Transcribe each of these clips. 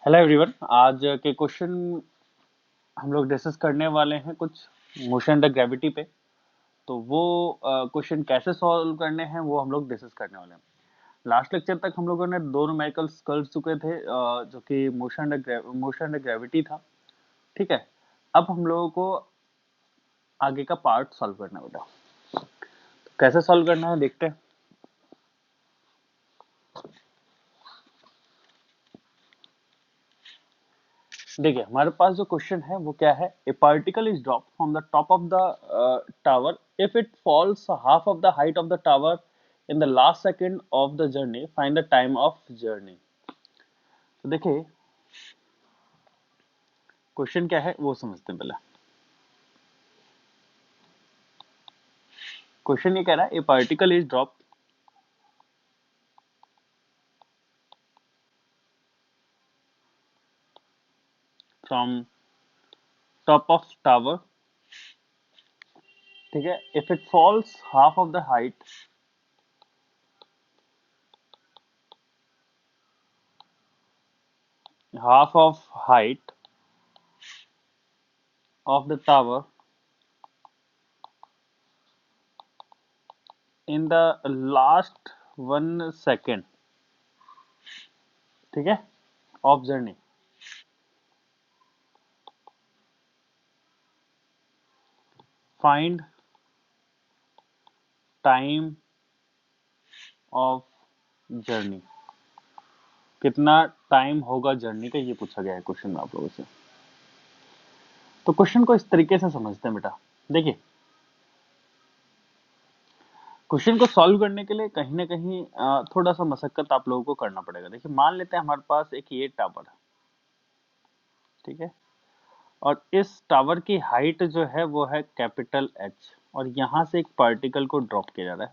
Hello everyone. आज के question हम लोग डिस्कस करने वाले हैं कुछ मोशन अंडर ग्रेविटी पे। तो वो क्वेश्चन कैसे सॉल्व करने हैं वो हम लोग डिस्कस करने वाले हैं। लास्ट लेक्चर तक हम लोगों ने दो न्यूमेरिकल्स कर चुके थे, जो कि मोशन अंडर ग्रेविटी था। ठीक है, अब हम लोगों को आगे का पार्ट सॉल्व करना बेटा। तो कैसे सॉल्व करना है देखते हैं। देखिए हमारे पास जो क्वेश्चन है वो क्या है। ए particle is drop from the top of the tower if it falls half of the height of the tower in the last second of the journey find the time of journey. तो देखिए question क्या है वो समझते हैं पहले। Question ये कह रहा है ए particle is drop from top of tower, ठीक है, if it falls half of height of the tower in the last 1 second, ठीक है, of journey. Find time of journey. कितना टाइम होगा जर्नी का, ये पूछा गया है क्वेश्चन में आप लोगों से। तो क्वेश्चन को इस तरीके से समझते हैं बेटा। देखिए क्वेश्चन को सॉल्व करने के लिए कहीं ना कहीं थोड़ा सा मशक्कत आप लोगों को करना पड़ेगा। देखिए मान लेते हैं हमारे पास एक ये टावर है, ठीक है, और इस टावर की हाइट जो है वो है कैपिटल एच, और यहां से एक पार्टिकल को ड्रॉप किया जा रहा है।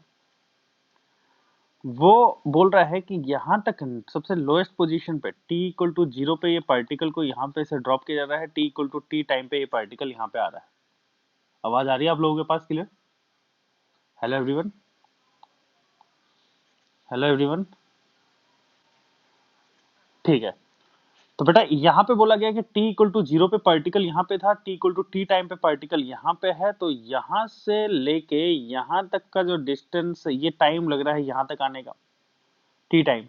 वो बोल रहा है कि यहाँ तक सबसे लोएस्ट पोजीशन पे t इक्वल टू 0 पे ये पार्टिकल को यहाँ पे से ड्रॉप किया जा रहा है। t equal to t time पे ये पार्टिकल यहाँ पे आ रहा है। आवाज आ रही है आप लोगों के पास clear? Hello everyone, hello everyone. ठीक है, तो बेटा यहाँ पे बोला गया कि t इक्वल टू 0 पे पार्टिकल यहाँ पे था, t equal to t time पे पार्टिकल यहाँ पे है। तो यहाँ से लेके यहाँ तक का जो डिस्टेंस, ये टाइम लग रहा है यहाँ तक आने का, t टाइम।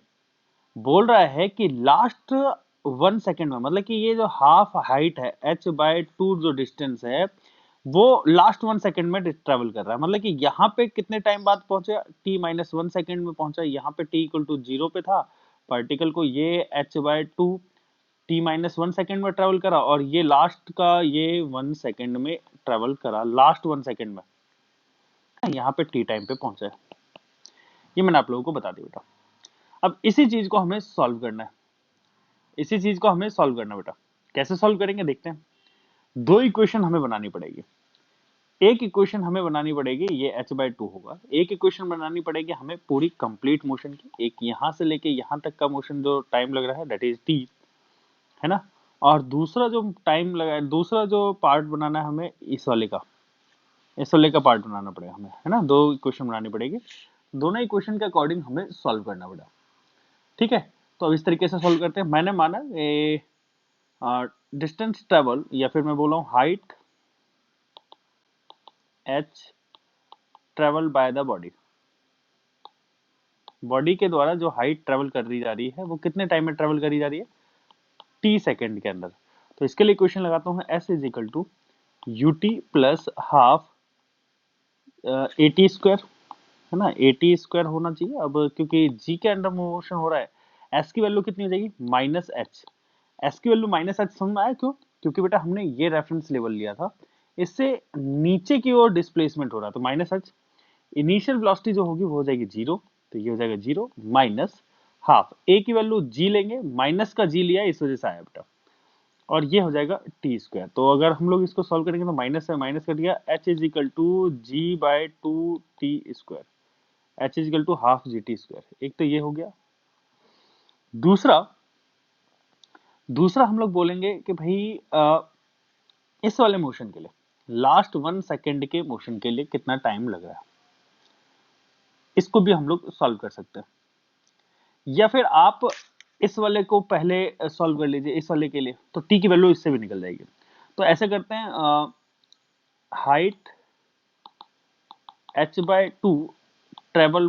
बोल रहा है कि लास्ट 1 सेकेंड में, मतलब कि ये जो हाफ हाइट है h/2 जो डिस्टेंस है वो लास्ट 1 सेकेंड में ट्रेवल कर रहा है। मतलब कि यहाँ पे कितने टाइम बाद पहुंचे, t-1 सेकेंड में पहुंचा। यहाँ पे t इक्वल टू 0 पे था पार्टिकल को, ये h/2 t-1 सेकेंड में ट्रेवल करा, और ये लास्ट का ये 1 सेकेंड में ट्रेवल करा, लास्ट 1 सेकेंड में यहाँ पे t टाइम पे पहुंचा है। ये मैंने आप लोगों को बता दिया बेटा। अब इसी चीज को हमें सॉल्व करना है, इसी चीज को हमें सॉल्व करना बेटा। कैसे सॉल्व करेंगे देखते हैं। दो इक्वेशन हमें बनानी पड़ेगी। एक इक्वेशन हमें बनानी पड़ेगी, ये h/2 होगा। एक इक्वेशन बनानी पड़ेगी हमें पूरी कंप्लीट मोशन की, एक यहां से लेके यहां तक का मोशन जो टाइम लग रहा है दैट इज t, है ना। और दूसरा जो टाइम लगा है, दूसरा जो पार्ट बनाना है हमें इस वाले का पार्ट बनाना पड़ेगा हमें, है ना। दो इक्वेशन बनानी पड़ेगी, दोनों इक्वेशन के अकॉर्डिंग हमें सॉल्व करना पड़ेगा। ठीक है, तो अब इस तरीके से सॉल्व करते हैं। मैंने माना डिस्टेंस ट्रेवल, या फिर मैं बोल रहा हूँ height h travel by the body. Body के द्वारा जो हाइट ट्रेवल कर दी जा रही है वो कितने टाइम में ट्रेवल करी जा रही है, t सेकेंड के अंदर। तो इसके लिए इक्वेशन लगाता हूँ s is equal to u t plus half a t square, है ना। ए टी स्क्वायर होना चाहिए। अब क्योंकि g के अंडर मोशन हो रहा है, s की वैल्यू कितनी हो जाएगी, माइनस एच। s की वैल्यू माइनस एच समझ में आया क्यों? क्योंकि बेटा हमने ये रेफरेंस लेवल लिया था, इससे नीचे की ओर डिस्प्लेसमेंट हो रहा है, तो माइनस एच। इनिशियल वेलोसिटी जो होगी वो हो जाएगी 0, तो ये हो जाएगा 0 माइनस हाफ। ए की वैल्यू g लेंगे, माइनस का g लिया इस वजह से आया बेटा, और ये हो जाएगा टी स्क्वायर। तो अगर हम लोग इसको सॉल्व करेंगे तो माइनस से माइनस कर दिया, h is equal to g/2 t square, h is equal to half g t square. एक तो ये हो गया। दूसरा दूसरा हम लोग बोलेंगे कि भाई इस वाले मोशन के लिए, लास्ट 1 सेकेंड के मोशन के लिए कितना टाइम लग रहा है, इसको भी हम लोग सॉल्व कर सकते हैं। या फिर आप इस वाले को पहले सॉल्व कर लीजिए, इस वाले के लिए तो टी की वैल्यू इससे भी निकल जाएगी। तो ऐसे करते हैं, height h/2 travel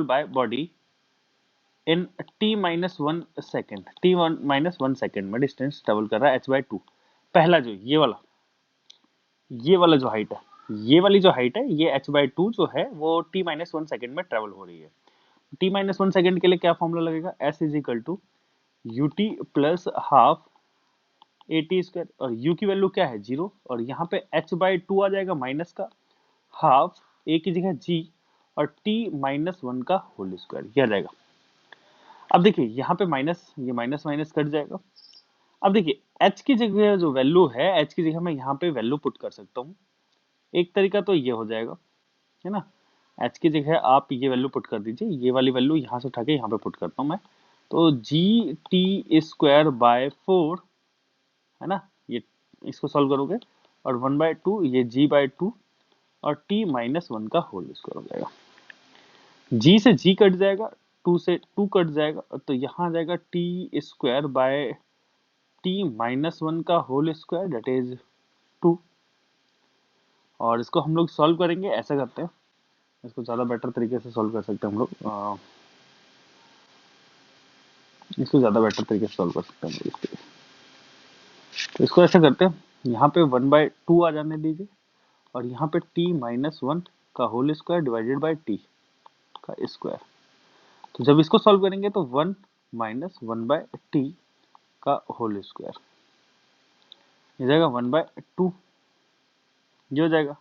by body in t-1 second, t-1 में डिस्टेंस ट्रेवल कर रहा है h/2। पहला जो ये वाला जो हाइट है, ये वाली जो हाइट है, ये h/2 जो है वो t-1 सेकेंड में ट्रेवल हो रही है। t-1 सेकेंड के लिए क्या फॉर्मूला लगेगा, s is equal to ut plus half at²। और u की वैल्यू क्या है, 0, और यहाँ पे h/2 आ जाएगा माइनस का हाफ a की जगह g और t-1 का होल स्क्वायर, ये आ जाएगा। अब देखिए यहाँ पे माइनस, ये माइनस माइनस कट जाएगा। अब देखिए h की जगह जो वैल्यू है, h की जगह मैं यहाँ पे वैल्यू पुट कर सकता हूँ। एक तरीका तो ये हो जाएगा, है ना, h की जगह आप ये वैल्यू पुट कर दीजिए, ये वाली वैल्यू यहाँ से उठा के यहाँ पे पुट करता हूँ मैं, तो gt²/4, है ना, ये इसको सॉल्व करोगे और 1/2 ये g/2 और t-1 का होल स्क्वायर हो जाएगा। g से g कट जाएगा, 2 से 2 कट जाएगा, तो यहाँ आ जाएगा t² का होल स्क्वायर दैट इज 2। और इसको हम लोग सॉल्व करेंगे, ऐसा करते हैं, इसको ज़्यादा बेटर तरीके से सॉल्व कर सकते हैं हम लोग, इसको ज़्यादा बेटर तरीके से सॉल्व कर सकते हैं हम लोग। तो इसको ऐसा करते हैं, यहाँ पे 1/2 आ जाने दीजिए और यहाँ पे t-1 का whole square divided by t का स्क्वायर। तो जब इसको सॉल्व करेंगे तो 1 - 1/t का होल स्क्वायर, ये जाएगा 1/2, ये हो जाएगा।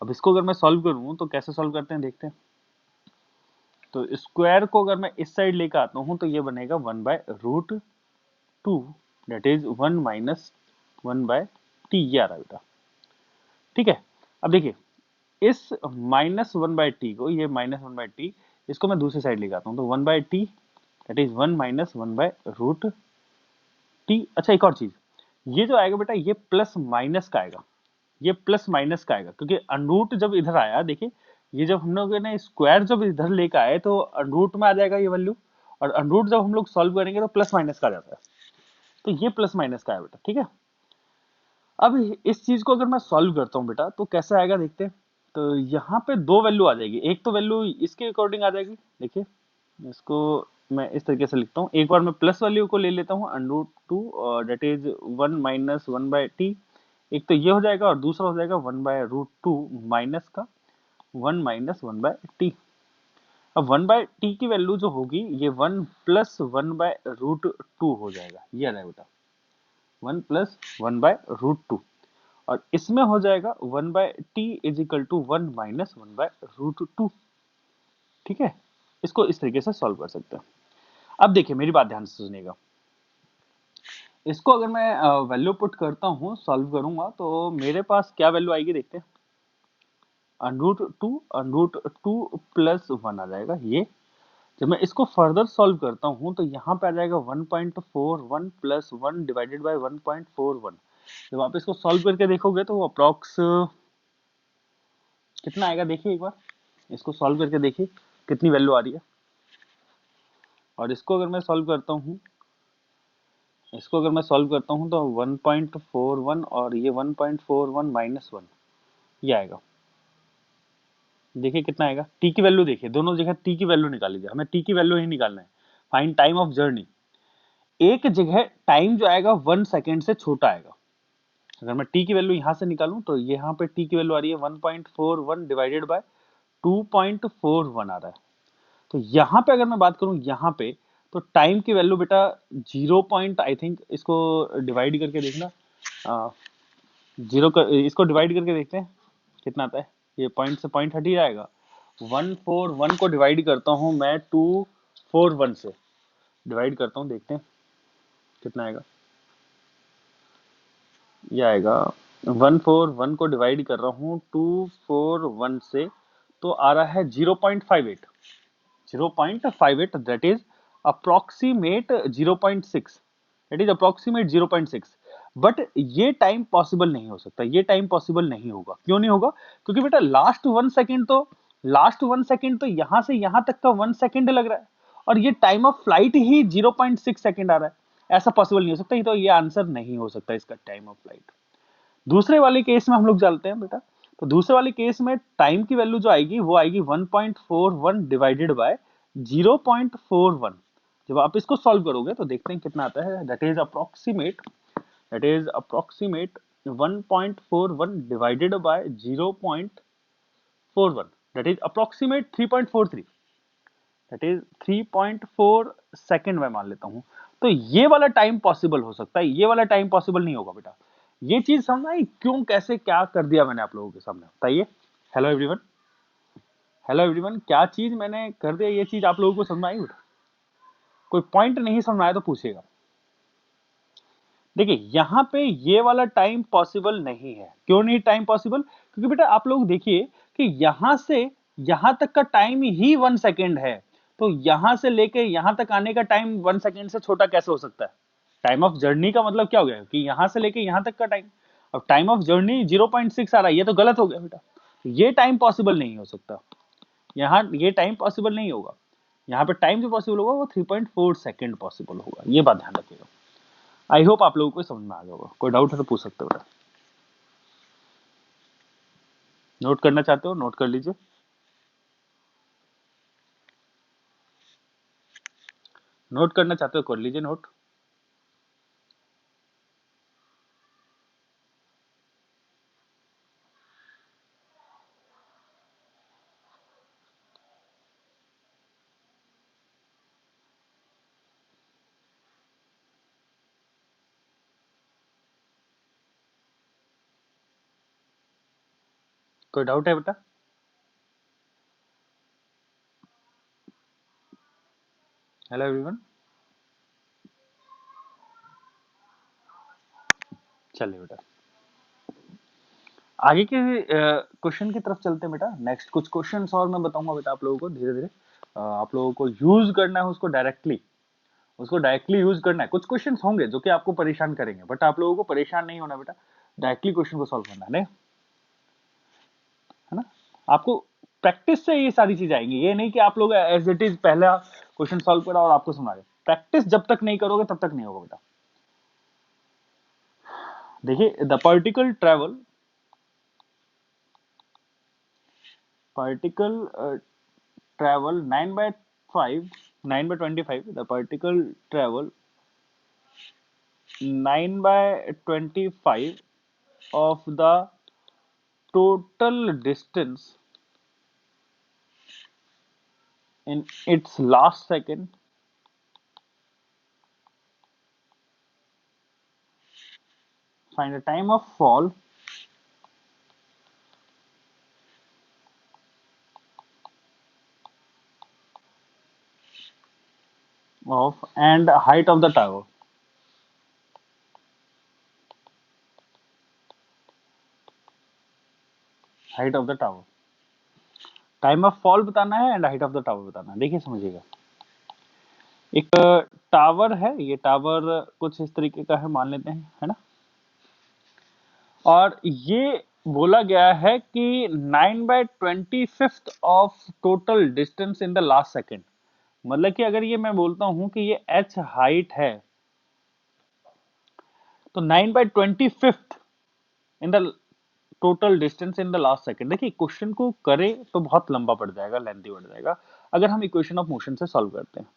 अब इसको अगर मैं सॉल्व करूँ तो कैसे सॉल्व करते हैं देखते हैं। तो स्क्वायर को अगर मैं इस साइड लेकर आता हूँ तो ये बनेगा 1/√2 दैट इज 1 - 1/t, ये आ रहा है बेटा, ठीक है। अब देखिए इस -1/t को, ये -1/t, इसको मैं दूसरी साइड लेकर आता हूँ तो 1/t दैट इज 1 - 1/√t। अच्छा एक और चीज, ये जो आएगा बेटा ये प्लस माइनस का आएगा, ये प्लस माइनस का आएगा, क्योंकि अनरूट जब इधर आया, देखिए ये जब हम लोग ने स्क्वायर जब इधर लेकर आए तो अनरूट में आ जाएगा ये वैल्यू, और अनरूट जब हम लोग सॉल्व करेंगे तो प्लस माइनस का आ जाता है, तो ये प्लस माइनस का है बेटा, ठीक है। अब इस चीज को अगर मैं सॉल्व करता हूँ बेटा तो कैसे आएगा देखते हैं। तो यहाँ पे दो वैल्यू आ जाएगी, एक तो वैल्यू इसके अकॉर्डिंग आ जाएगी, देखिए इसको मैं इस तरीके से लिखता हूँ, एक बार मैं प्लस वैल्यू को ले लेता हूँ √2 और दैट इज 1 - 1/t, एक तो ये हो जाएगा और दूसरा हो जाएगा 1/√2 माइनस का 1 - 1/t। अब 1/t की वैल्यू जो होगी ये 1 + 1/√2 हो जाएगा, ये आ जाएगा बेटा 1 + 1/√2, और इसमें हो जाएगा 1/t इज इक्वल टू 1 - 1/√2, ठीक है। इसको इस तरीके से सॉल्व कर सकते हैं। अब देखिए मेरी बात ध्यान से सुनिएगा, इसको अगर मैं वैल्यू पुट करता हूँ, सॉल्व करूंगा तो मेरे पास क्या वैल्यू आएगी देखते हैं, √2 प्लस 1 आ जाएगा। ये जब मैं इसको फर्दर सॉल्व करता हूँ तो यहाँ पे आ जाएगा 1.41 प्लस 1 डिवाइडेड बाय 1.41। जब आप इसको सॉल्व करके देखोगे तो अप्रॉक्स कितना आएगा, देखिए एक बार इसको सॉल्व करके देखिए कितनी वैल्यू आ रही है। और इसको अगर मैं सॉल्व करता हूँ, इसको अगर मैं सॉल्व करता हूँ तो 1.41 और ये 1.41 माइनस 1, ये आएगा, देखिए कितना आएगा। टी की वैल्यू देखिए, दोनों जगह टी की वैल्यू निकाल लीजिए, हमें टी की वैल्यू ही निकालना है। फाइंड टाइम ऑफ जर्नी, एक जगह टाइम जो आएगा 1 सेकेंड से छोटा आएगा। अगर मैं टी की वैल्यू यहाँ से निकालूं तो यहाँ पे टी की वैल्यू आ रही है 1.41 डिवाइडेड बाय 2.41 आ रहा है। तो यहाँ पे अगर मैं बात करूं यहाँ पे, तो टाइम की वैल्यू बेटा 0 पॉइंट, आई थिंक इसको डिवाइड करके देखना, इसको डिवाइड करके देखते हैं कितना आता है। ये पॉइंट से पॉइंट हट ही जाएगा, 141 को डिवाइड करता हूँ मैं 241 से, डिवाइड करता हूँ देखते हैं कितना आएगा। ये आएगा 141 को डिवाइड कर रहा हूँ 241 से, तो आ रहा है 0.58, 0.58 that is approximate 0.6, that is approximate 0.6। But ये टाइम पॉसिबल नहीं हो सकता, ये टाइम पॉसिबल नहीं होगा। क्यों नहीं होगा, क्योंकि बेटा लास्ट 1 सेकेंड तो लास्ट 1 सेकेंड तो यहां से यहां तक का 1 सेकेंड लग रहा है, और ये टाइम ऑफ फ्लाइट ही 0.6 सेकेंड आ रहा है। ऐसा पॉसिबल नहीं हो सकता, ये तो ये आंसर नहीं हो सकता इसका टाइम ऑफ फ्लाइट। दूसरे वाले केस में हम लोग चलते हैं बेटा। तो दूसरे वाले केस में टाइम की वैल्यू जो आएगी वो आएगी 1.41 डिवाइडेड बाय 0.41। जब आप इसको सॉल्व करोगे तो देखते हैं कितना आता है। That is approximate 1.41 divided by 0.41, that is approximate 3.43, that is 3.4 second मैं मान लेता हूं। तो ये वाला टाइम पॉसिबल हो सकता है, ये वाला टाइम पॉसिबल नहीं होगा बेटा। ये चीज समझ आई क्यों, कैसे, क्या कर दिया मैंने आप लोगों के सामने, बताइए। हेलो एवरीवन, हेलो एवरीवन, क्या चीज मैंने कर दिया, ये चीज आप लोगों को समझ आई बेटा? कोई पॉइंट नहीं समझ आया तो पूछेगा। देखिए यहां पे ये वाला टाइम पॉसिबल नहीं है। क्यों नहीं टाइम पॉसिबल? क्योंकि बेटा आप लोग देखिए कि यहां से यहां तक का टाइम ही 1 सेकेंड है, तो यहां से लेके यहां तक आने का टाइम 1 सेकेंड से छोटा कैसे हो सकता है? टाइम ऑफ जर्नी का मतलब क्या हो गया कि यहां से लेके यहां तक का टाइम। अब टाइम ऑफ जर्नी 0.6 आ रहा है, ये तो गलत हो गया बेटा। ये टाइम पॉसिबल नहीं हो सकता, यहाँ ये टाइम पॉसिबल नहीं होगा। यहाँ पे टाइम जो पॉसिबल होगा वो 3.4 सेकेंड पॉसिबल होगा, ये बात ध्यान रखिएगा। आई होप आप लोगों को समझ में आ गया होगा। कोई डाउट है तो पूछ सकते हो बेटा। नोट करना चाहते हो नोट कर लीजिए। नोट करना चाहते हो कर लीजिए नोट। कोई डाउट है बेटा? हेलो एवरीवन, चलिए बेटा आगे के क्वेश्चन की तरफ चलते हैं बेटा। नेक्स्ट कुछ क्वेश्चंस और मैं बताऊंगा बेटा आप लोगों को धीरे धीरे। आप लोगों को यूज करना है उसको डायरेक्टली यूज करना है। कुछ क्वेश्चंस होंगे जो कि आपको परेशान करेंगे, बट आप लोगों को परेशान नहीं होना बेटा, डायरेक्टली क्वेश्चन को सॉल्व करना है नहीं, है ना? आपको प्रैक्टिस से ये सारी चीज आएंगी, ये नहीं कि आप लोग एज इट इज पहला क्वेश्चन सॉल्व करा और आपको सुना रहे। प्रैक्टिस जब तक नहीं करोगे तब तक नहीं होगा बेटा। देखिए the particle travel 9/25, the particle travel 9/25 of the total distance in its last second. Find the time of fall of and height of the tower. Height of the tower, time of fall बताना है and height of the tower बताना है। देखिए समझिएगा, एक tower है, ये tower कुछ इस तरीके का है मान लेते हैं, है ना? और ये बोला गया है कि 9/25 of total distance in the last second. मतलब कि अगर ये मैं बोलता हूं कि ये h हाइट है, तो 9/25 in the total distance in the last second. देखिए क्वेश्चन को करे तो बहुत लंबा पड़ जाएगा, लेंथी बढ़ जाएगा अगर हम इक्वेशन ऑफ मोशन से सॉल्व करते हैं।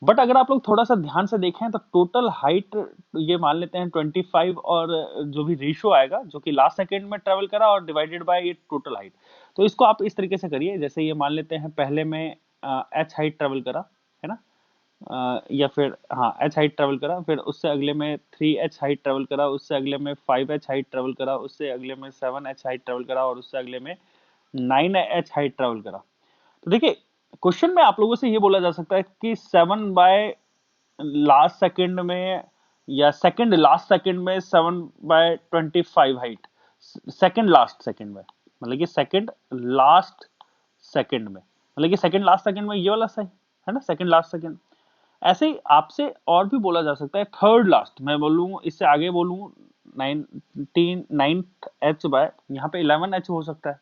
बट अगर आप लोग थोड़ा सा ध्यान से देखें तो टोटल हाइट ये मान लेते हैं 25, और जो भी रेशियो आएगा जो कि लास्ट सेकेंड में ट्रेवल करा और डिवाइडेड बाय ये टोटल हाइट। तो इसको आप इस तरीके से करिए, जैसे ये मान लेते हैं पहले में h हाइट ट्रेवल करा, है ना? या फिर हाँ h हाइट ट्रेवल करा, फिर उससे अगले में 3h हाइट ट्रेवल करा, उससे अगले में 5h हाइट ट्रेवल करा, उससे अगले में 7h हाइट ट्रेवल करा, और उससे अगले में 9h हाइट ट्रेवल करा। तो देखिए क्वेश्चन में आप लोगों से ये बोला जा सकता है कि 7 बाय लास्ट सेकंड में या सेकंड लास्ट सेकंड में 7/25 हाइट, सेकंड लास्ट सेकंड में, मतलब कि सेकंड लास्ट सेकंड में, मतलब कि सेकंड लास्ट सेकंड में ये वाला सही है ना, सेकंड लास्ट सेकंड। ऐसे ही आपसे और भी बोला जा सकता है थर्ड लास्ट, मैं बोलूँ इससे आगे बोलूँ 19 9th h बाय, यहाँ पे 11h हो सकता है।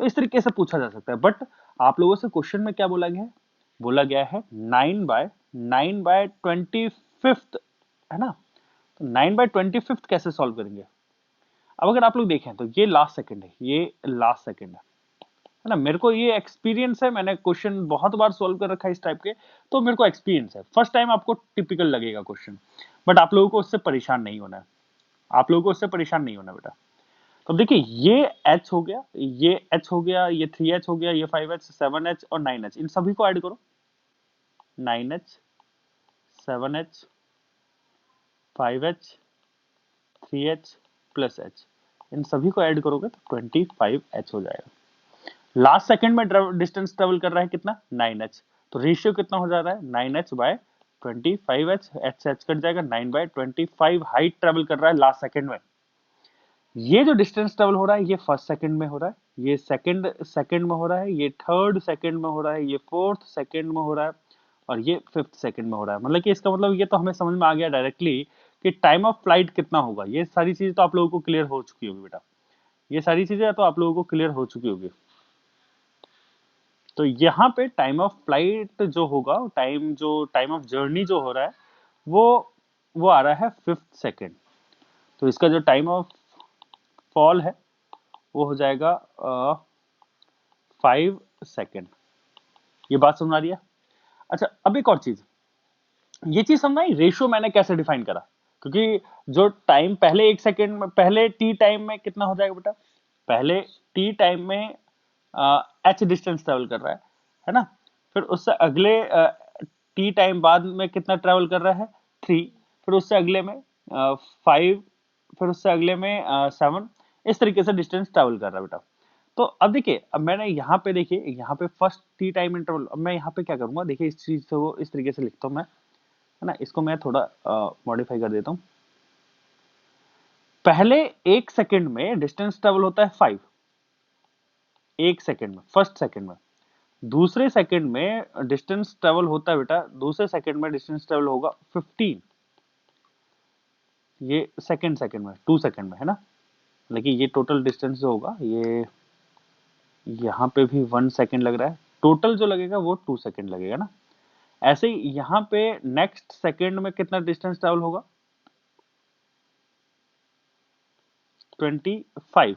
तो इस तरीके से पूछा जा सकता है। बट आप लोगों से क्वेश्चन में क्या बोला गया है? बोला गया है 9/25 है ना। तो 9/25 कैसे सॉल्व करेंगे? अब अगर आप लोग देखें तो ये लास्ट सेकंड है, ये लास्ट सेकंड है ना। मेरे को ये एक्सपीरियंस है, मैंने क्वेश्चन बहुत बार सॉल्व कर रखा है इस टाइप के, तो मेरे को एक्सपीरियंस है। फर्स्ट टाइम आपको टिपिकल लगेगा क्वेश्चन, बट आप लोगों को उससे परेशान नहीं होना है। आप लोगों को उससे परेशान नहीं होना बेटा। तो देखिए ये h हो गया, ये h हो गया, ये 3h हो गया, ये 5h, 7h और 9h, इन सभी को ऐड करो। 9h, 7h, 5h, 3h plus h, इन सभी को ऐड करोगे तो 25h हो जाएगा। लास्ट सेकंड में डिस्टेंस ट्रेवल कर रहा है कितना? 9h। तो रेशियो कितना हो जा रहा है? 9h/25h, h से h कट जाएगा, 9/25 हाइट ट्रेवल कर रहा है लास्ट सेकंड में। ये जो डिस्टेंस ट्रेवल हो रहा है ये फर्स्ट सेकंड में हो रहा है, ये सेकंड में हो रहा है, ये थर्ड सेकंड में हो रहा है, ये फोर्थ सेकंड में हो रहा है और ये फिफ्थ सेकंड में हो रहा है। मतलब कि इसका मतलब ये तो हमें समझ में आ गया डायरेक्टली कि टाइम ऑफ फ्लाइट कितना होगा। ये सारी चीजें तो आप लोगों को क्लियर हो चुकी होगी बेटा, ये सारी चीजें तो आप लोगों को क्लियर हो चुकी होगी। तो यहाँ पे टाइम ऑफ फ्लाइट जो होगा, टाइम ऑफ जर्नी जो हो रहा है वो आ रहा है फिफ्थ सेकंड। तो इसका जो टाइम ऑफ फॉल है वो हो जाएगा 5 सेकंड। ये बात समझ आ रही है? अच्छा अब एक और चीज, ये चीज समझ आई रेशियो मैंने कैसे डिफाइन करा, क्योंकि जो टाइम पहले 1 सेकंड में, पहले टी टाइम में कितना हो जाएगा बेटा? पहले टी टाइम में एच डिस्टेंस ट्रेवल कर रहा है ना। फिर उससे अगले टी टाइम बाद में कितना ट्रेवल कर रहा है? 3। फिर उससे अगले में 5। फिर उससे अगले में 7। इस तरीके से डिस्टेंस ट्रेवल कर रहा है बेटा। तो अब देखिए, अब मैंने यहाँ पे देखिए, यहाँ पे फर्स्ट टी टाइम इंटरवल, अब मैं यहाँ पे क्या करूंगा, देखिए इस चीज को इस तरीके से लिखता हूँ मैं, है ना। इसको मैं थोड़ा मॉडिफाई कर देता हूँ। पहले 1 सेकंड में डिस्टेंस ट्रेवल होता है 5, 1 सेकंड में, फर्स्ट सेकंड में। दूसरे सेकंड में डिस्टेंस ट्रेवल होता है बेटा, दूसरे सेकंड में डिस्टेंस ट्रेवल होगा 15। ये सेकंड में, 2 सेकंड में, है ना। लेकिन ये टोटल डिस्टेंस जो होगा, ये यहाँ पे भी 1 सेकंड लग रहा है, टोटल जो लगेगा वो 2 सेकंड लगेगा ना। ऐसे ही यहाँ पे नेक्स्ट सेकंड में कितना डिस्टेंस ट्रेवल होगा? 25।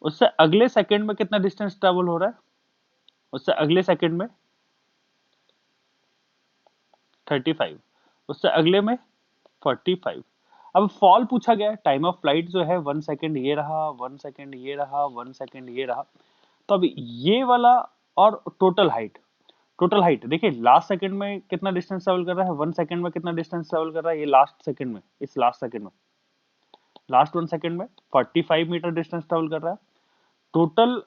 उससे अगले सेकंड में कितना डिस्टेंस ट्रेवल हो रहा है? उससे अगले सेकंड में 35। उससे अगले में 45। अब फॉल पूछा गया है, टाइम ऑफ फ्लाइट जो है 1 सेकंड ये रहा, 1 सेकंड ये रहा, 1 सेकंड ये रहा। तो अब ये वाला और टोटल हाइट देखिए, लास्ट सेकंड में कितना डिस्टेंस ट्रेवल कर रहा है, 1 सेकंड में कितना डिस्टेंस ट्रेवल कर रहा है, ये लास्ट सेकंड में, इस लास्ट सेकंड में, लास्ट 1 सेकंड में 45 मीटर डिस्टेंस ट्रेवल कर रहा है। टोटल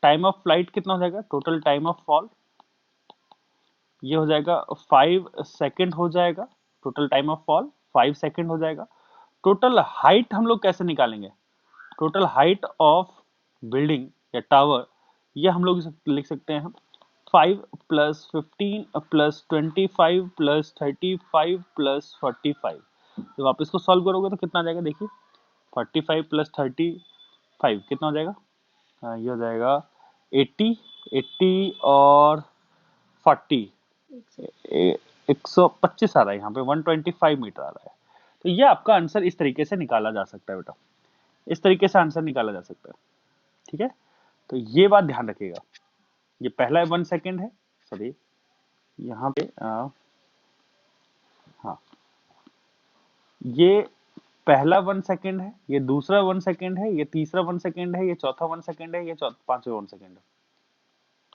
टाइम ऑफ फ्लाइट कितना हो जाएगा? टोटल टाइम ऑफ फॉल ये हो जाएगा 5 सेकंड हो जाएगा। Total time of fall 5 second हो जाएगा। टोटल हाइट हम लोग कैसे निकालेंगे? टोटल हाइट ऑफ बिल्डिंग या टावर, ये हम लोग लिख सकते हैं 5 + 15 + 25 + 35 + 45। जब आप इसको सॉल्व करोगे तो कितना आ जाएगा? देखिए 45 + 35 कितना हो जाएगा? ये हो जाएगा 80, 80 और 40, 125 आ रहा है, यहाँ पे 125 मीटर आ रहा है। तो ये आपका आंसर इस तरीके से निकाला जा सकता है बेटा, इस तरीके से आंसर निकाला जा सकता है। ठीक है, तो ये बात ध्यान रखिएगा। ये पहला 1 सेकंड है, सॉरी यहाँ पे हाँ, ये पहला 1 सेकंड है, ये दूसरा 1 सेकंड है, ये तीसरा 1 सेकंड है, ये चौथा 1 सेकंड है, ये पांचवा 1 सेकंड है।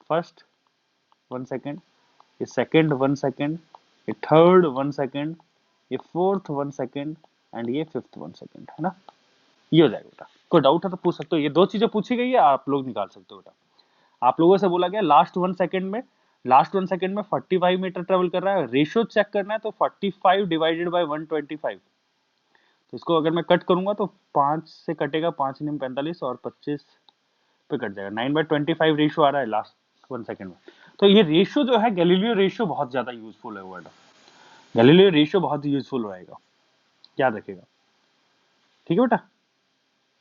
फर्स्ट 1 सेकंड, ये सेकंड 1 सेकंड, ये थर्ड 1 सेकंड, ये फोर्थ 1 सेकंड एंड ये फिफ्थ 1 सेकंड, है ना। ये हो जाएगा बेटा। कोई डाउट है तो पूछ सकते हो, ये दो चीजें पूछी गई है, आप लोग निकाल सकते हो बेटा। आप लोगों से बोला गया लास्ट 1 सेकंड में, लास्ट 1 सेकंड में 45 मीटर ट्रेवल कर रहा है, रेशियो चेक करना है, तो 45 डिवाइडेड बाय 125। तो इसको अगर मैं कट करूंगा तो 5 से कटेगा, 5 × 45 और 25 पे कट जाएगा। 9/25 रेशियो आ रहा है लास्ट 1 सेकंड में। तो ये रेशियो जो है, गैलीलियो रेशियो बहुत ज्यादा यूजफुल है बेटा, गैलीलियो रेशियो बहुत यूजफुल रहेगा, याद रखिएगा। ठीक है बेटा,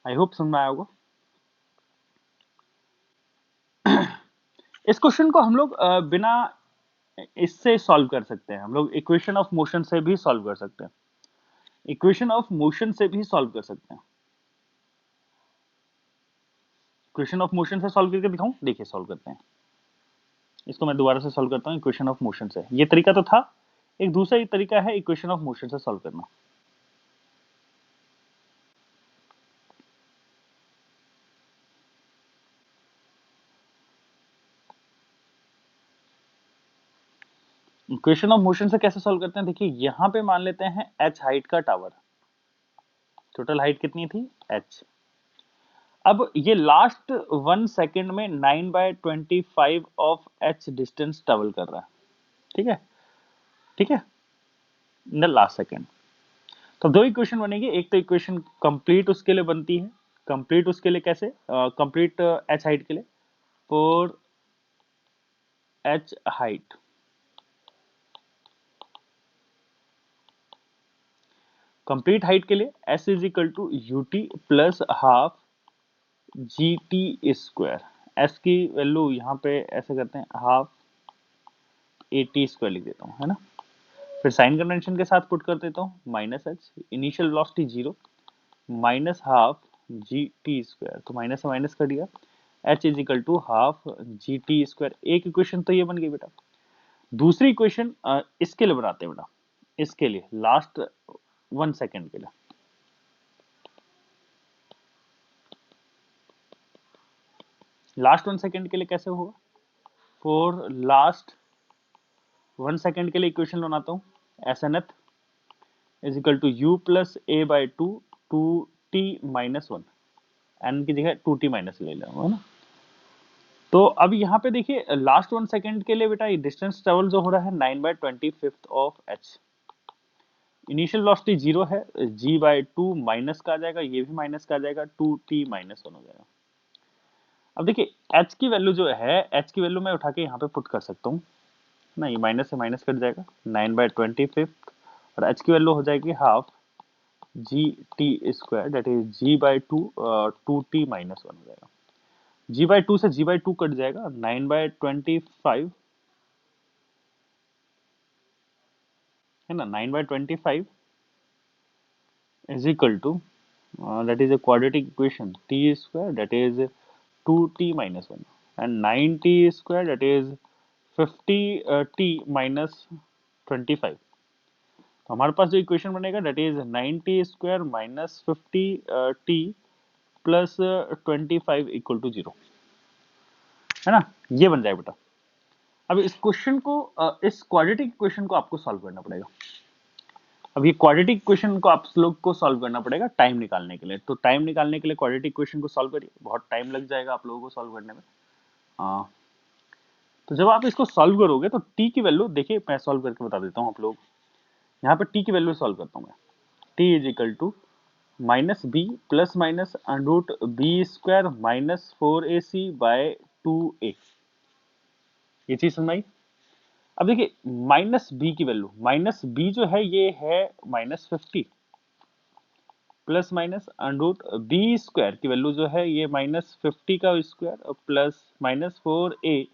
आई होप समझ में आया होगा। इस क्वेश्चन को हम लोग बिना इससे सॉल्व कर सकते हैं, हम लोग इक्वेशन ऑफ मोशन से भी सॉल्व कर सकते हैं, इक्वेशन ऑफ मोशन से भी सॉल्व कर सकते हैं। इक्वेशन ऑफ मोशन से सॉल्व करके दिखाऊं, देखिए सॉल्व करते हैं। इसको मैं दोबारा से सॉल्व करता हूं इक्वेशन ऑफ मोशन से। ये तरीका तो था, एक दूसरा ही तरीका है इक्वेशन ऑफ मोशन से सॉल्व करना। इक्वेशन ऑफ मोशन से कैसे सॉल्व करते हैं, देखिए यहां पे मान लेते हैं h हाइट का टावर, टोटल हाइट कितनी थी h। अब ये लास्ट 1 सेकेंड में 9/25 ऑफ h डिस्टेंस ट्रेवल कर रहा है, ठीक है, ठीक है, इन द लास्ट सेकेंड। तो दो इक्वेशन बनेगी, एक तो इक्वेशन कंप्लीट उसके लिए बनती है, कंप्लीट उसके लिए कैसे, कंप्लीट h हाइट के लिए, for h height, complete height के लिए s is equal to ut plus half g t square. s की वैल्यू यहाँ पे ऐसे करते हैं, हाफ ए टी स्क्वायर लिख देता हूँ, है ना। फिर साइन कन्वेंशन के साथ पुट कर देता हूँ, minus h, initial velocity 0, minus half g t square, तो माइनस से माइनस कर दिया, h is equal to half g t square. एक इक्वेशन तो ये बन गई बेटा। दूसरी इक्वेशन इसके लिए बनाते हैं बेटा, इसके लिए लास्ट 1 सेकेंड के लिए। लास्ट 1 सेकेंड के लिए कैसे होगा, फॉर लास्ट 1 सेकेंड के लिए इक्वेशन बनाता हूँ, s n th is equal to u plus a by two t minus 1, n की जगह 2t माइनस ले लेंगे, है ना। तो अब यहाँ पे देखिए लास्ट 1 सेकेंड के लिए बेटा डिस्टेंस ट्रेवल जो हो रहा है 9/25 ऑफ h, इनिशियल वेलोसिटी 0 है, g/2 माइनस का आ जाएगा, ये भी माइनस का आ जाएगा, 2t माइनस 1 हो जाएगा। अब देखिए h की वैल्यू जो है, h की वैल्यू मैं उठा के यहाँ पे पुट कर सकता हूँ ना, ये माइनस से माइनस कट जाएगा, 9/25 और h की वैल्यू हो जाएगी half g t square, that is g/2 2t minus 1 हो जाएगा। g/2 से g/2 कट जाएगा, 9/25 है ना, 9/25 is equal to that is a quadratic equation t square, that is 2t minus 1, and 9t square, that is 50t minus 25। तो हमारे पास जो equation बनेगा that is 9t square minus 50t plus 25 equal to 0, है ना, ये बन जाए बेटा। अब इस क्वेश्चन को इस क्वाड्रेटिक इक्वेशन को आपको सॉल्व करना पड़ेगा। अब ये क्वाड्रेटिक इक्वेशन को आप लोग को सॉल्व करना पड़ेगा टाइम निकालने के लिए। तो टाइम निकालने के लिए क्वाड्रेटिक इक्वेशन को सॉल्व करिए, बहुत टाइम लग जाएगा आप लोगों को सॉल्व करने में। तो जब आप इसको सॉल्व करोगे तो टी की वैल्यू देखिए, मैं सॉल्व करके बता देता हूँ आप लोग। यहाँ पे टी की वैल्यू सॉल्व करता हूँ मैं, t is equal to minus b plus minus root b square minus 4ac by 2a। ये चीज समझ आई। अब देखिए माइनस बी की वैल्यू, माइनस बी जो है ये है -50 plus minus root b square की वैल्यू जो है ये -50 का स्क्वायर प्लस -4a,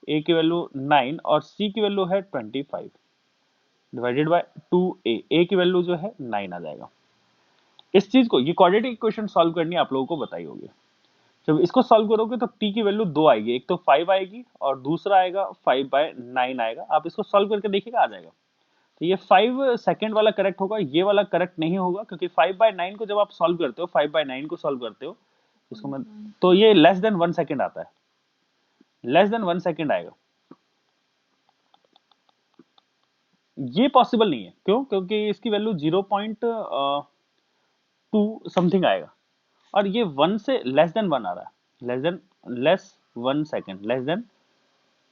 a की वैल्यू 9 और c की वैल्यू है 25 डिवाइडेड बाय 2a, a की वैल्यू जो है 9 आ जाएगा। इस चीज को, ये क्वाड्रेटिक इक्वेशन सॉल्व करनी आप लोगों को बताई होगी। जब इसको सॉल्व करोगे तो t की वैल्यू 2 आएगी, एक तो 5 आएगी और दूसरा आएगा 5/9 आएगा। आप इसको सॉल्व करके देखिएगा आ जाएगा। तो ये 5 सेकंड वाला करेक्ट होगा, ये वाला करेक्ट नहीं होगा, क्योंकि 5/9 को जब आप सॉल्व करते हो, 5/9 को सॉल्व करते हो इसको मैं, तो ये लेस देन 1 सेकंड आता है, लेस देन 1 सेकंड आएगा। ये पॉसिबल नहीं है, क्यों, क्योंकि इसकी वैल्यू 0.2 समथिंग आएगा और ये 1 से लेस देन 1 आ रहा है, less 1 second, less than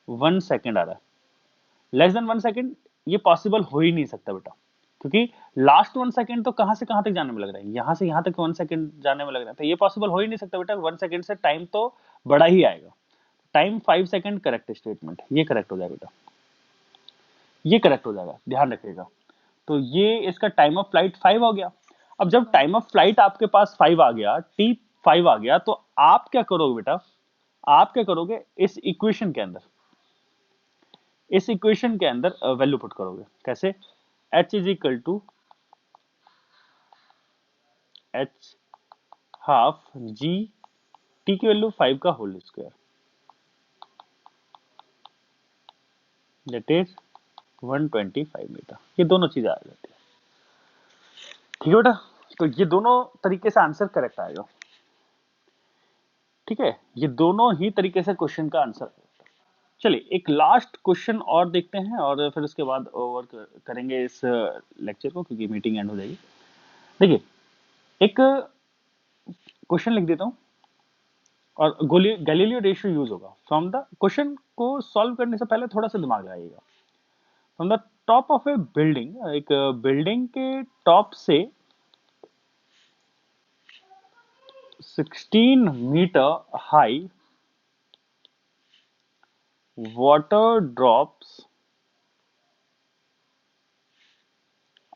1 second आ रहा है, लेस देन 1 सेकंड। ये पॉसिबल हो ही नहीं सकता बेटा, क्योंकि लास्ट 1 सेकंड तो कहां से कहां तक जाने में लग रहा है, यहां से यहां तक 1 सेकंड जाने में लग रहा है, तो ये पॉसिबल हो ही नहीं सकता बेटा। 1 सेकंड से टाइम तो बड़ा ही आएगा। टाइम 5 सेकंड करेक्ट स्टेटमेंट, ये करेक्ट हो जाएगा बेटा, ये करेक्ट हो जाएगा, ध्यान रखिएगा। तो ये इसका टाइम ऑफ फ्लाइट 5 हो गया। अब जब टाइम ऑफ फ्लाइट आपके पास 5 आ गया, t 5 आ गया, तो आप क्या करोगे बेटा, आप क्या करोगे, इस इक्वेशन के अंदर वैल्यू पुट करोगे। कैसे? h is equal to h half g, t की वैल्यू 5 का whole square, that is 125 metre. ये दोनों चीजें आ जाती है। ठीक है बेटा, तो ये दोनों तरीके से आंसर करेक्ट आएगा। ठीक है, ये दोनों ही तरीके से क्वेश्चन का आंसर। चलिए एक लास्ट क्वेश्चन और देखते हैं और फिर उसके बाद ओवर करेंगे इस लेक्चर को, क्योंकि मीटिंग एंड हो जाएगी। देखिए एक क्वेश्चन लिख देता हूं और गैलीलियो रेशियो यूज होगा। फ्रॉम द क्वेश्चन को सॉल्व करने से पहले थोड़ा सा दिमाग लगाइएगा। From the top of a building, एक बिल्डिंग के टॉप से 16 metre high water drops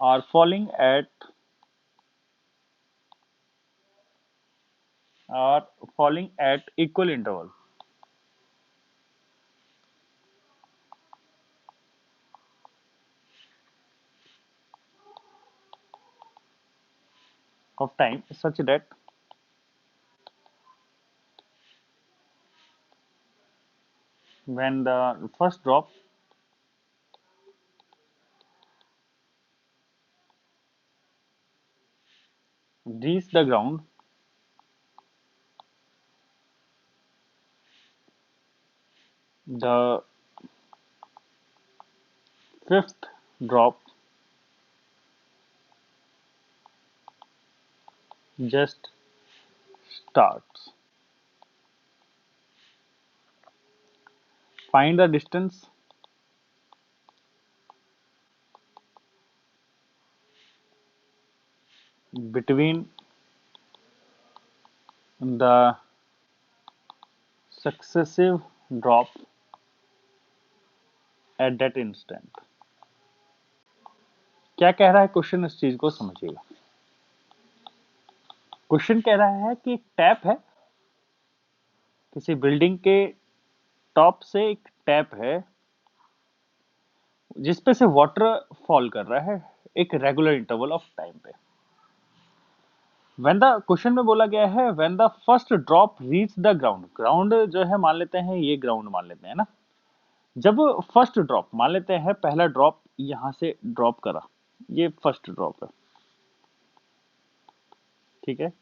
are falling at equal interval of time such that when the first drop reaches the ground, the fifth drop just starts. Find the distance between the successive drop at that instant. क्या कह रहा है question, इस चीज को समझिएगा। Question कह रहा है कि एक टैप है, किसी बिल्डिंग के टॉप से एक टैप है जिसपे से वाटर फॉल कर रहा है एक रेगुलर इंटरवल ऑफ टाइम पे। व्हेन द क्वेश्चन में बोला गया है when the first drop reach the ground, ground जो है मान लेते हैं ये ग्राउंड मान लेते हैं ना। जब फर्स्ट ड्रॉप मान लेते हैं, पहला ड्रॉप यहां से ड्रॉप करा, ये फर्स्ट ड्रॉप है। ठीक है,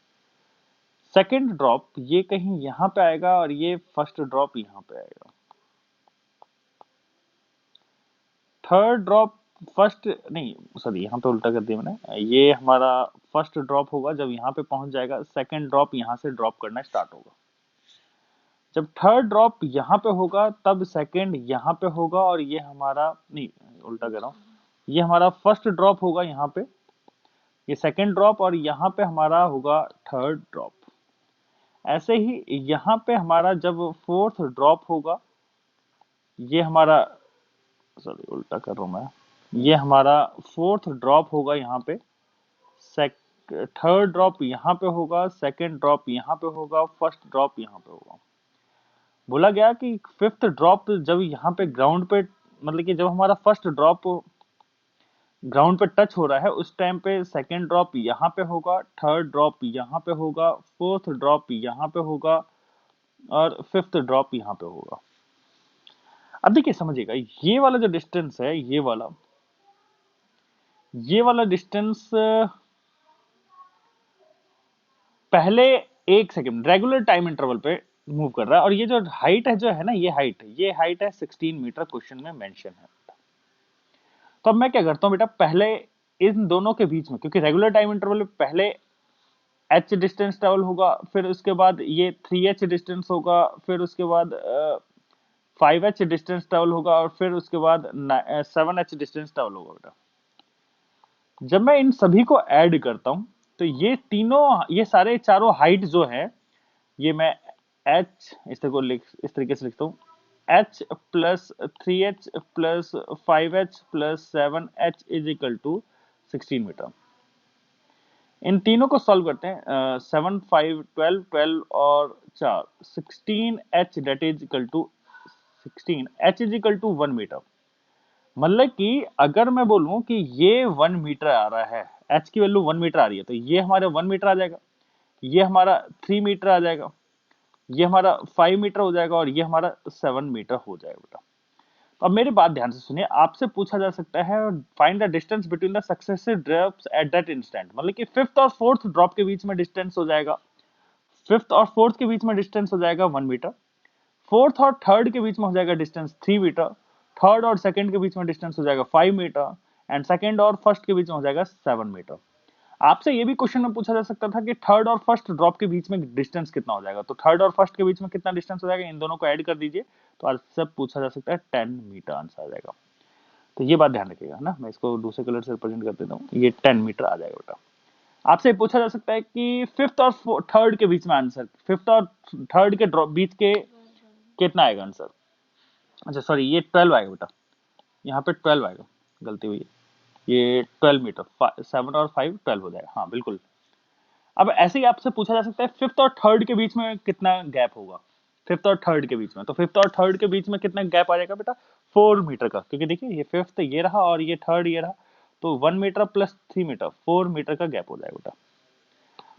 सेकंड ड्रॉप ये कहीं यहां पे आएगा और ये फर्स्ट ड्रॉप यहां पे आएगा। थर्ड ड्रॉप फर्स्ट नहीं, सॉरी यहाँ पे उल्टा कर दिया मैंने, ये हमारा फर्स्ट ड्रॉप होगा जब यहाँ पे पहुंच जाएगा, सेकंड ड्रॉप यहाँ से ड्रॉप करना स्टार्ट होगा। जब थर्ड ड्रॉप यहाँ पे होगा तब सेकंड यहाँ पे होगा और ये हमारा नहीं, उल्टा कर रहा हूँ, ये हमारा फर्स्ट ड्रॉप होगा यहाँ पे, ये सेकंड ड्रॉप और यहाँ पे हमारा होगा थर्ड ड्रॉप। ऐसे ही यहाँ पे हमारा जब फोर्थ ड्रॉप होगा, ये हमारा, सॉरी उल्टा कर रहा हूँ मैं, ये हमारा फोर्थ ड्रॉप होगा यहाँ पे, थर्ड ड्रॉप यहाँ पे होगा, सेकंड ड्रॉप यहाँ पे होगा, फर्स्ट ड्रॉप यहाँ पे होगा। बोला गया कि फिफ्थ ड्रॉप जब यहाँ पे ग्राउंड पे, मतलब कि जब हमारा फर्स्ट ड्रॉप ग्राउंड पे टच हो रहा है उस टाइम पे सेकंड ड्रॉप यहाँ पे होगा, थर्ड ड्रॉप यहाँ पे होगा, फोर्थ ड्रॉप यहाँ पे होगा और फिफ्थ ड्रॉप यहाँ पे होगा। अब देखिए समझिएगा, ये वाला जो डिस्टेंस है, ये वाला डिस्टेंस पहले एक सेकंड रेगुलर टाइम इंटरवल पे मूव कर रहा है और ये जो हाइट है, जो है ना, ये हाइट है 16 मीटर, क्वेश्चन में मेंशन है। तो अब मैं क्या करता हूँ बेटा, पहले इन दोनों के बीच में, क्योंकि रेगुलर टाइम इंटरवल में पहले h डिस्टेंस ट्रेवल होगा, फिर उसके बाद ये 3h डिस्टेंस होगा, फिर उसके बाद 5h डिस्टेंस ट्रेवल होगा और फिर उसके बाद 7h डिस्टेंस ट्रेवल होगा बेटा। जब मैं इन सभी को ऐड करता हूं तो ये तीनों, ये सारे चारों हाइट जो है, ये मैं h इस तरीके से लिखता हूँ, h plus 3h plus 5h plus 7h is equal to 16 metre. इन तीनों को सॉल्व करते हैं। 7 5 12 12 और 4 16 h that is equal to 16 h is equal to 1 metre. मतलब कि अगर मैं बोलूं कि ये 1 मीटर आ रहा है, h की वैल्यू 1 मीटर आ रही है, तो ये हमारा 1 मीटर आ जाएगा, ये हमारा 3 मीटर आ जाएगा, ये हमारा 5 मीटर हो जाएगा और ये हमारा 7 मीटर हो जाएगा बेटा। अब मेरी बात ध्यान से सुनिए, आपसे पूछा जा सकता है find the distance between the successive drops at that instant. मतलब कि फिफ्थ और फोर्थ ड्रॉप के बीच में डिस्टेंस हो जाएगा, फिफ्थ और फोर्थ के बीच में डिस्टेंस हो जाएगा 1 मीटर, फोर्थ और थर्ड के बीच में हो जाएगा डिस्टेंस 3 मीटर, थर्ड और सेकंड के बीच में डिस्टेंस हो जाएगा 5 मीटर एंड सेकंड और फर्स्ट के बीच में हो जाएगा 7 मीटर। आपसे ये भी क्वेश्चन में पूछा जा सकता था कि थर्ड और फर्स्ट ड्रॉप के बीच में डिस्टेंस कितना हो जाएगा, तो थर्ड और फर्स्ट के बीच में कितना डिस्टेंस हो जाएगा, इन दोनों को ऐड कर दीजिए, तो आपसे पूछा जा सकता है 10 मीटर आंसर आ जाएगा। तो ये बात ध्यान रखिएगा ना, मैं इसको दूसरे कलर से रिप्रेजेंट कर देता हूँ, ये 10 मीटर आ जाएगा बेटा। आपसे पूछा जा सकता है कि फिफ्थ और थर्ड के बीच में आंसर, फिफ्थ और थर्ड के ड्रॉप बीच के कितना आएगा आंसर। अच्छा सॉरी, ये 12 आएगा बेटा, यहाँ पे 12 आएगा, गलती हुई है, ये 12 मीटर, 7 और 5 12 हो जाएगा, हाँ बिल्कुल। अब ऐसे ही आपसे पूछा जा सकता है फिफ्थ और थर्ड के बीच में कितना गैप होगा, फिफ्थ और थर्ड के बीच में, तो फिफ्थ और थर्ड के बीच में कितना गैप आ जाएगा बेटा, 4 मीटर का, क्योंकि देखिए ये फिफ्थ ये रहा और ये थर्ड ये रहा, तो 1 मीटर प्लस 3 मीटर 4 मीटर का गैप हो जाएगा बेटा।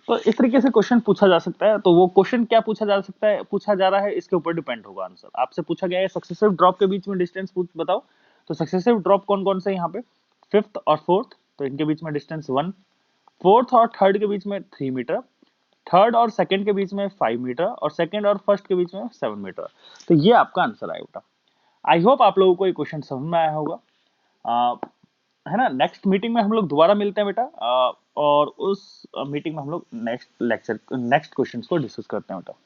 तो इस तरीके से क्वेश्चन पूछा जा सकता है। तो वो क्वेश्चन क्या पूछा जा सकता है, पूछा जा रहा है, इसके ऊपर डिपेंड होगा आंसर। आपसे पूछा गया है सक्सेसिव ड्रॉप के बीच में डिस्टेंस बताओ, तो सक्सेसिव ड्रॉप कौन कौन से यहाँ पे, फिफ्थ और फोर्थ, तो इनके बीच में डिस्टेंस 1, फोर्थ और थर्ड के बीच में 3 मीटर, थर्ड और सेकंड के बीच में 5 मीटर और सेकंड और फर्स्ट के बीच में 7 मीटर। तो ये आपका आंसर आएगा बेटा। आई होप आप लोगों को ये क्वेश्चन समझ में आया होगा, है ना। नेक्स्ट मीटिंग में हम लोग दोबारा मिलते हैं बेटा, और उस मीटिंग में हम लोग नेक्स्ट क्वेश्चन को डिस्कस करते हैं बेटा,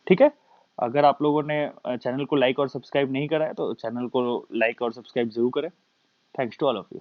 ठीक है। अगर आप लोगों ने चैनल को लाइक और सब्सक्राइब नहीं करा है तो चैनल को लाइक और सब्सक्राइब जरूर करें। Thanks to all of you.